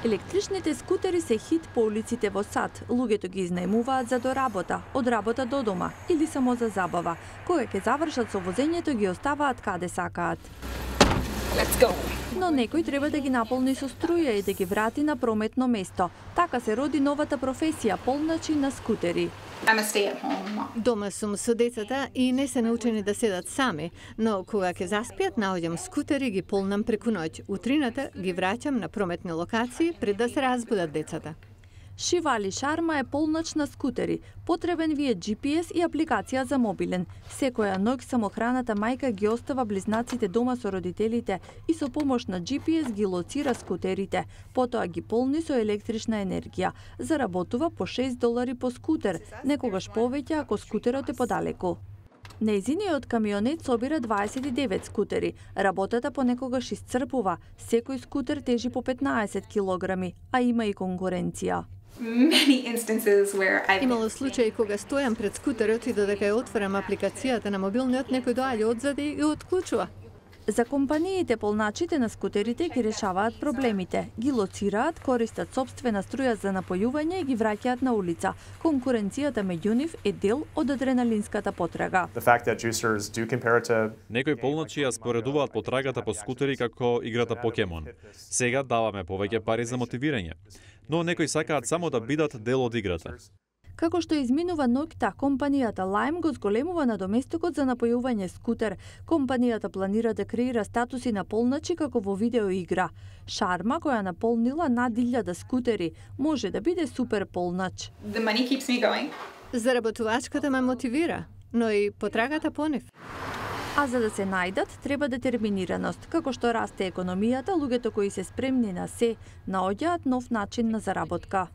Електричните скутери се хит по улиците во САД. Луѓето ги изнајмуваат за до работа, од работа до дома или само за забава. Кога ќе завршат со возењето ги оставаат каде сакаат. Let's go. Но некој треба да ги наполни со струја и да ги врати на прометно место. Така се роди новата професија полначи на скутери. I'm a stay-at-home mom. Дома сум со децата и не се научени да седат сами, но кога ќе заспијат, наоѓам скутери и ги полнам преку ноќ. Утрината ги враќам на прометни локации пред да се разбудат децата. Шивали Шарма е полнач на скутери. Потребен ви е GPS и апликација за мобилен. Секоја ноќ самохраната мајка ги остава близнаците дома со родителите и со помош на GPS ги лоцира скутерите. Потоа ги полни со електрична енергија. Заработува по $6 по скутер, некогаш повеќе ако скутерот е подалеку. Нејзиниот камионет собира 29 скутери. Работата понекогаш исцрпува. Секој скутер тежи по 15 килограми, а има и конкуренција. Many instances where I've Имало случаи кога стојам пред скутерот и додека ја отворам апликацијата на мобилниот, некој доаѓа одзади и го отклучува. За компаниите полначите на скутерите ги решаваат проблемите. Ги лоцираат, користат сопствена струја за напојување и ги враќаат на улица. Конкуренцијата меѓу нив е дел од адреналинската потрага. Некои полначи ја споредуваат потрагата по скутери како играта Покемон. Сега даваме повеќе пари за мотивирање, но некои сакаат само да бидат дел од играта. Како што изминува ноќта, компанијата Lime го зголемува надоместокот за напојување скутер. Компанијата планира да креира статуси на полначи како во видеоигра. Шарма, која наполнила над 1000 скутери, може да биде супер полнач. the money keeps me going. Заработувачката ме мотивира, но и потрагата по нив. А за да се најдат, треба детерминираност. Како што расте економијата, луѓето кои се спремни на се, наоѓаат нов начин на заработка.